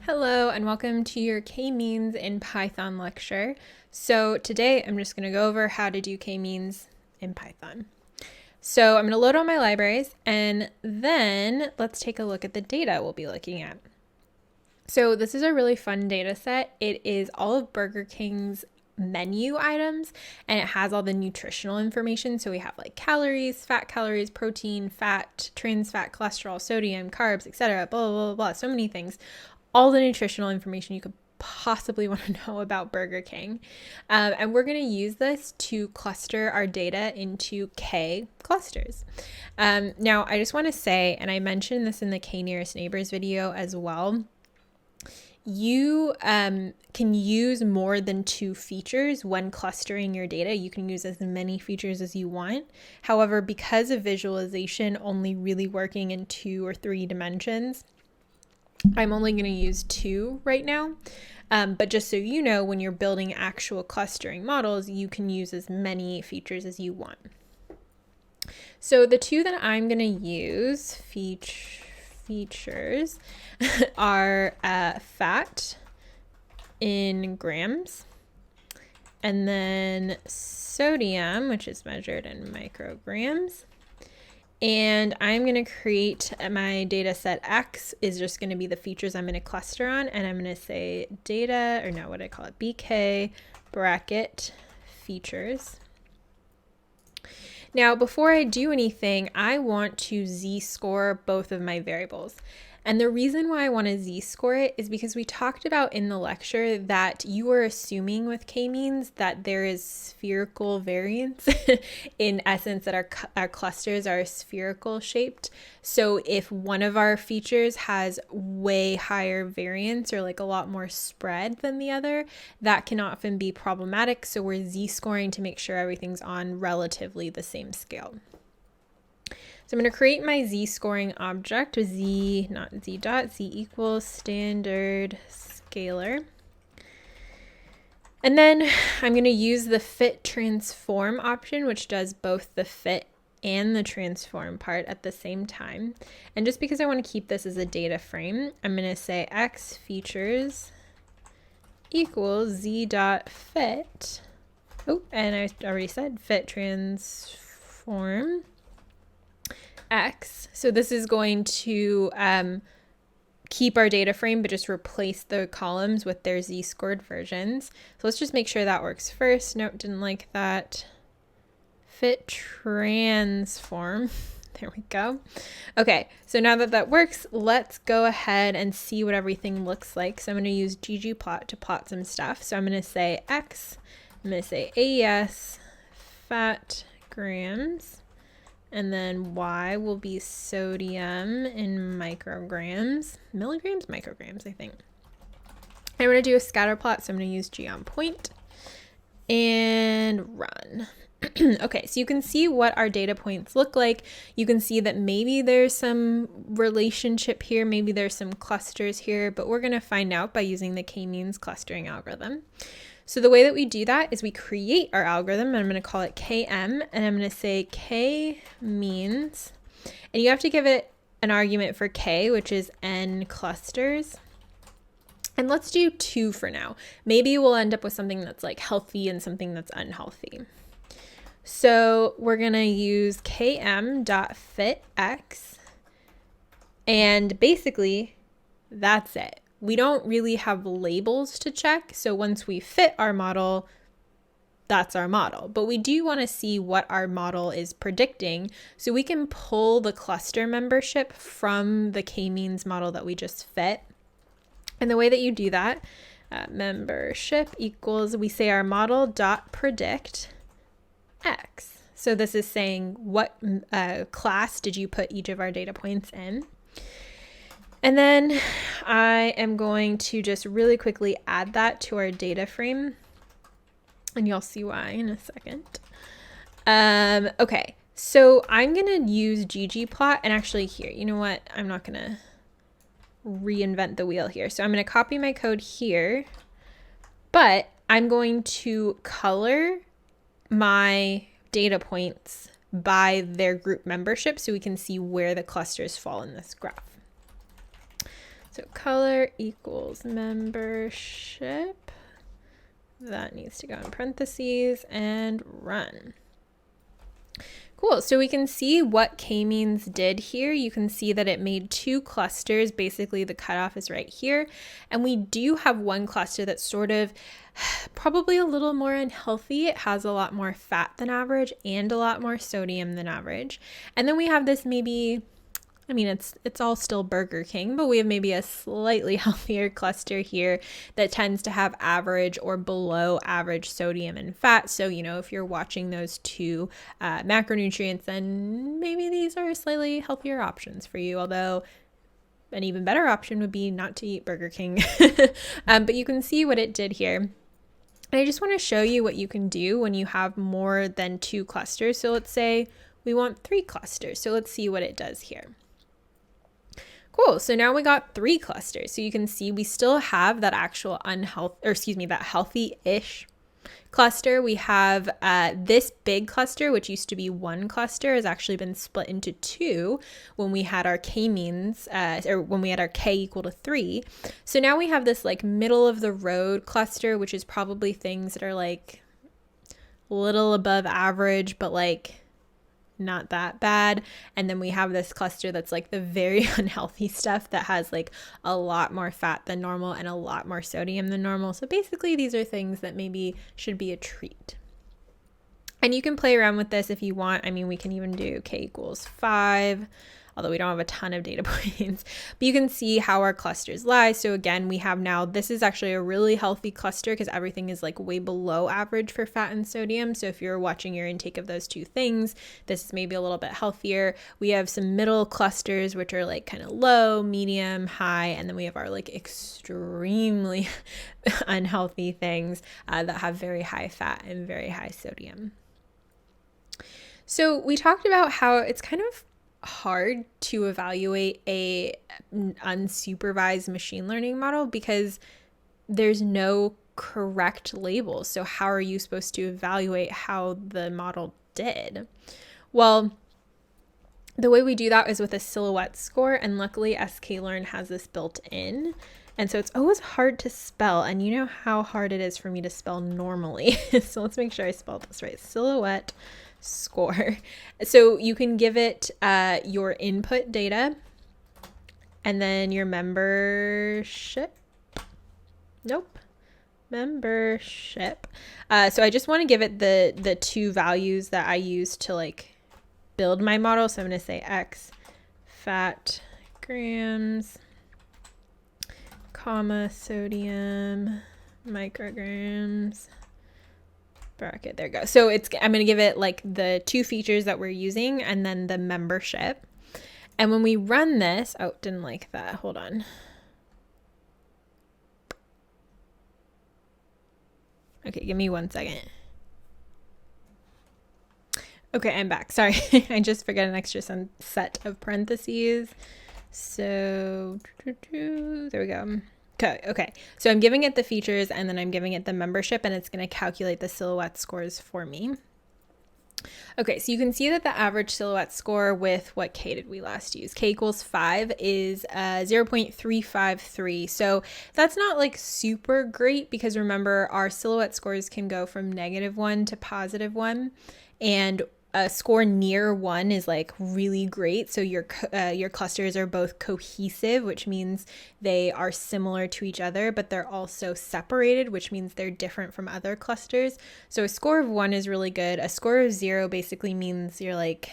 Hello and welcome to your K-means in Python lecture. So today I'm just going to go over how to do K-means in Python. So I'm going to load all my libraries and then let's take a look at the data we'll be looking at. So this is a really fun data set. It is all of Burger King's menu items and it has all the nutritional information. So we have like calories, protein, fat, trans fat, cholesterol, sodium, carbs, etc. Blah, blah, blah, blah. So many things. All the nutritional information you could possibly want to know about Burger King. And we're going to use this to cluster our data into K clusters. Now, I just want to say, and I mentioned this in the K nearest neighbors video as well, you can use more than 2 features when clustering your data. You can use as many features as you want. However, because of visualization only really working in 2 or 3 dimensions, I'm only going to use 2 right now, but just so you know, when you're building actual clustering models, you can use as many features as you want. So the 2 that I'm going to use, features, are fat in grams, and then sodium, which is measured in micrograms. And I'm going to create my data set X is just going to be the features I'm going to cluster on. And I'm going to say data, or no, what do I call it? BK bracket features. Now, before I do anything, I want to z-score both of my variables. And the reason why I want to z-score it is because we talked about in the lecture that you are assuming with K-means that there is spherical variance in essence, that our clusters are spherical shaped. So if one of our features has way higher variance or like a lot more spread than the other, that can often be problematic. So we're z-scoring to make sure everything's on relatively the same scale. So I'm going to create my z-scoring object with z, not z dot, z equals standard scalar. And then I'm going to use the fit transform option, which does both the fit and the transform part at the same time. And just because I want to keep this as a data frame, I'm going to say x features equals z dot fit. Oh, and I already said fit transform X. So this is going to keep our data frame, but just replace the columns with their z-scored versions. So let's just make sure that works first. Nope, didn't like that. Fit transform. There we go. Okay, so now that that works, let's go ahead and see what everything looks like. So I'm going to use ggplot to plot some stuff. So I'm going to say X, I'm going to say AES, fat grams, and then Y will be sodium in micrograms, milligrams, micrograms, I think. I'm going to do a scatter plot, so I'm going to use G on point and run. Okay, so you can see what our data points look like. You can see that maybe there's some relationship here, maybe there's some clusters here, but we're going to find out by using the K-means clustering algorithm. So the way that we do that is we create our algorithm, and I'm going to call it KM, and I'm going to say K-means, and you have to give it an argument for K, which is N clusters. And let's do 2 for now. Maybe we'll end up with something that's like healthy and something that's unhealthy. So we're going to use km.fitx, and basically that's it. We don't really have labels to check. So once we fit our model, that's our model. But we do want to see what our model is predicting. So we can pull the cluster membership from the K-means model that we just fit. And the way that you do that, membership equals, we say our model dot predict X. So this is saying what class did you put each of our data points in. And then I am going to just really quickly add that to our data frame, and you'll see why in a second. Okay, so I'm going to use ggplot, and actually here, you know what? I'm not going to reinvent the wheel here. So I'm going to copy my code here, but I'm going to color my data points by their group membership so we can see where the clusters fall in this graph. So color equals membership. That needs to go in parentheses and run. Cool. So we can see what K-means did here. You can see that it made two clusters. Basically, the cutoff is right here. And we do have one cluster that's sort of probably a little more unhealthy. It has a lot more fat than average and a lot more sodium than average. And then we have this maybe, I mean, it's all still Burger King, but we have maybe a slightly healthier cluster here that tends to have average or below average sodium and fat. So, you know, if you're watching those two macronutrients, then maybe these are slightly healthier options for you. Although an even better option would be not to eat Burger King. But you can see what it did here. And I just want to show you what you can do when you have more than two clusters. So let's say we want 3 clusters. So let's see what it does here. Cool. So now we got 3 clusters. So you can see we still have that actual that healthy-ish cluster. We have this big cluster, which used to be 1 cluster, has actually been split into 2 when we had our K-means, or when we had our K equal to 3. So now we have this like middle of the road cluster, which is probably things that are like a little above average, but like not that bad. And then we have this cluster that's like the very unhealthy stuff that has like a lot more fat than normal and a lot more sodium than normal. So basically these are things that maybe should be a treat. And you can play around with this if you want. I mean, we can even do K equals 5, although we don't have a ton of data points, but you can see how our clusters lie. So again, we have now, this is actually a really healthy cluster because everything is like way below average for fat and sodium. So if you're watching your intake of those two things, this is maybe a little bit healthier. We have some middle clusters, which are like kind of low, medium, high, and then we have our like extremely unhealthy things that have very high fat and very high sodium. So we talked about how it's kind of hard to evaluate a unsupervised machine learning model because there's no correct label. So how are you supposed to evaluate how the model did? Well, the way we do that is with a silhouette score, and luckily sklearn has this built in. And so it's always hard to spell, and you know how hard it is for me to spell normally. So let's make sure I spelled this right. Silhouette score. So you can give it your input data and then your membership. Membership. So I just want to give it the 2 values that I use to like build my model. So I'm going to say X fat grams, comma sodium micrograms, bracket, there we go. So I'm going to give it like the 2 features that we're using and then the membership. And when we run this, oh, didn't like that. Hold on. Okay, give me 1 second. Okay, I'm back. Sorry, I just forgot an extra set of parentheses. So there we go. Okay, so I'm giving it the features and then I'm giving it the membership, and it's going to calculate the silhouette scores for me. Okay, so you can see that the average silhouette score with what K did we last use? K equals 5 is 0.353. So that's not like super great because remember our silhouette scores can go from -1 to +1, and a score near 1 is like really great. So your clusters are both cohesive, which means they are similar to each other, but they're also separated, which means they're different from other clusters. So a score of 1 is really good. A score of 0 basically means you're like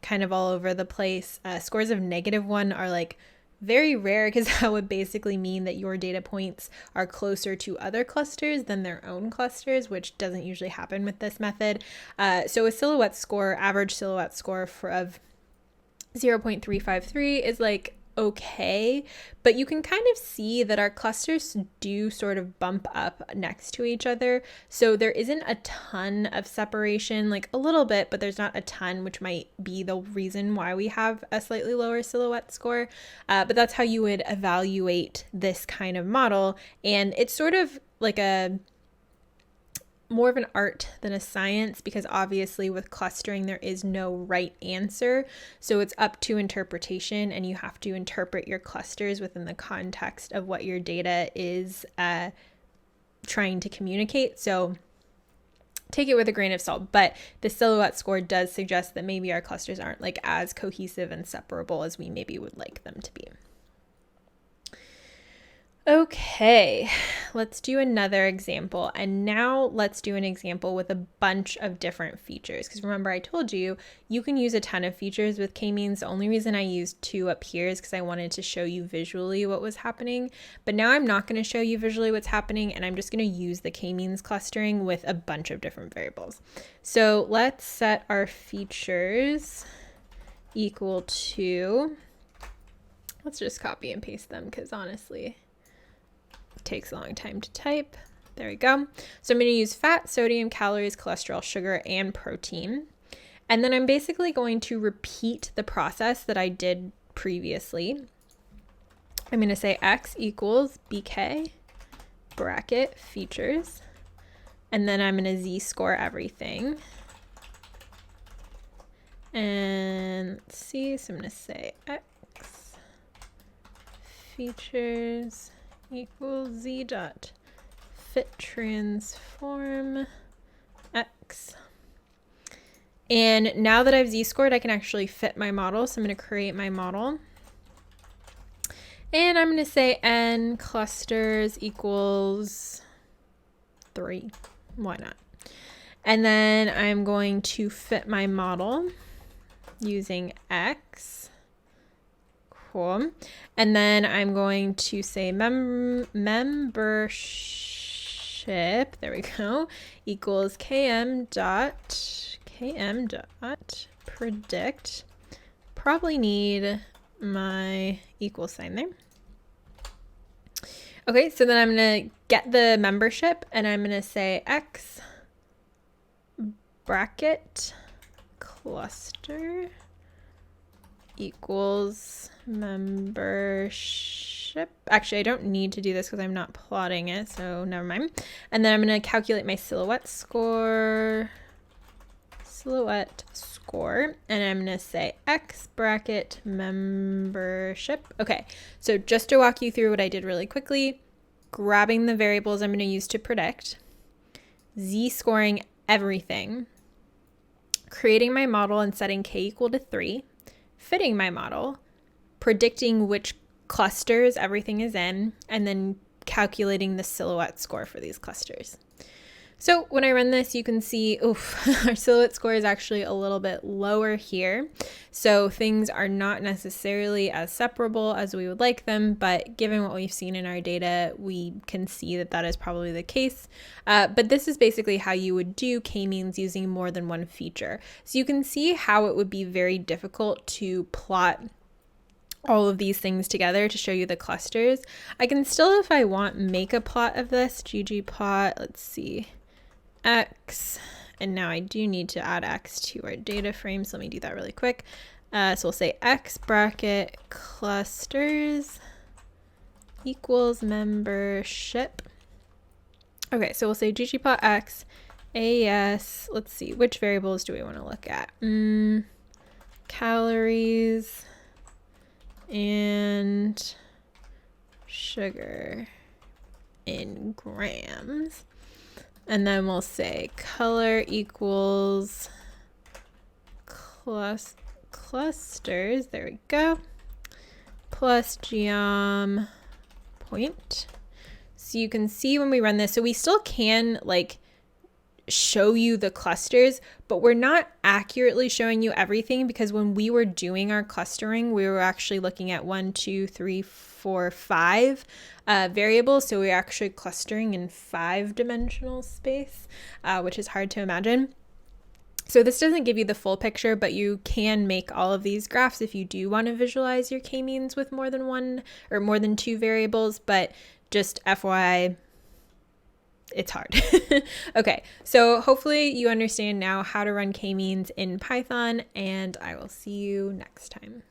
kind of all over the place. Scores of -1 are like very rare because that would basically mean that your data points are closer to other clusters than their own clusters, which doesn't usually happen with this method. So a silhouette score, average silhouette score of 0.353 is like okay, but you can kind of see that our clusters do sort of bump up next to each other. So there isn't a ton of separation, like a little bit, but there's not a ton, which might be the reason why we have a slightly lower silhouette score. But that's how you would evaluate this kind of model. And it's sort of like a more of an art than a science, because obviously with clustering there is no right answer. So it's up to interpretation, and you have to interpret your clusters within the context of what your data is trying to communicate. So take it with a grain of salt, but the silhouette score does suggest that maybe our clusters aren't like as cohesive and separable as we maybe would like them to be. Okay, let's do another example. And now let's do an example with a bunch of different features. Because remember, I told you, you can use a ton of features with K-means. The only reason I used 2 up here is because I wanted to show you visually what was happening. But now I'm not going to show you visually what's happening, and I'm just going to use the K-means clustering with a bunch of different variables. So let's set our features equal to, let's just copy and paste them, because honestly, takes a long time to type. There we go. So I'm going to use fat, sodium, calories, cholesterol, sugar, and protein. And then I'm basically going to repeat the process that I did previously. I'm going to say x equals bk bracket features. And then I'm going to z-score everything. And let's see, so I'm going to say x features equals z dot fit transform x. And now that I've z-scored, I can actually fit my model. So I'm going to create my model. And I'm going to say n clusters equals 3. Why not? And then I'm going to fit my model using x. Cool. And then I'm going to say membership, there we go, equals km dot predict. Probably need my equal sign there. Okay, so then I'm going to get the membership, and I'm going to say x bracket cluster equals membership. Actually, I don't need to do this because I'm not plotting it, so never mind. And then I'm going to calculate my silhouette score, and I'm going to say x bracket membership. Okay, so just to walk you through what I did really quickly, grabbing the variables I'm going to use to predict, z-scoring everything, creating my model and setting k equal to 3, fitting my model, predicting which clusters everything is in, and then calculating the silhouette score for these clusters. So when I run this, you can see, our silhouette score is actually a little bit lower here. So things are not necessarily as separable as we would like them, but given what we've seen in our data, we can see that that is probably the case. But this is basically how you would do K-means using more than one feature. So you can see how it would be very difficult to plot all of these things together to show you the clusters. I can still, if I want, make a plot of this, ggplot, let's see, x, and now I do need to add x to our data frame, so let me do that really quick. So we'll say x bracket clusters equals membership. Okay, so we'll say ggplot x, AS, let's see, which variables do we want to look at? Calories and sugar in grams. And then we'll say color equals clusters, there we go, plus geom point. So you can see when we run this, so we still can like show you the clusters, but we're not accurately showing you everything, because when we were doing our clustering, we were actually looking at 1, 2, 3, 4, 5 variables. So we're actually clustering in 5-dimensional space, which is hard to imagine. So this doesn't give you the full picture, but you can make all of these graphs if you do want to visualize your K-means with more than one or more than 2 variables, but just FYI, it's hard. Okay, so hopefully you understand now how to run K-means in Python, and I will see you next time.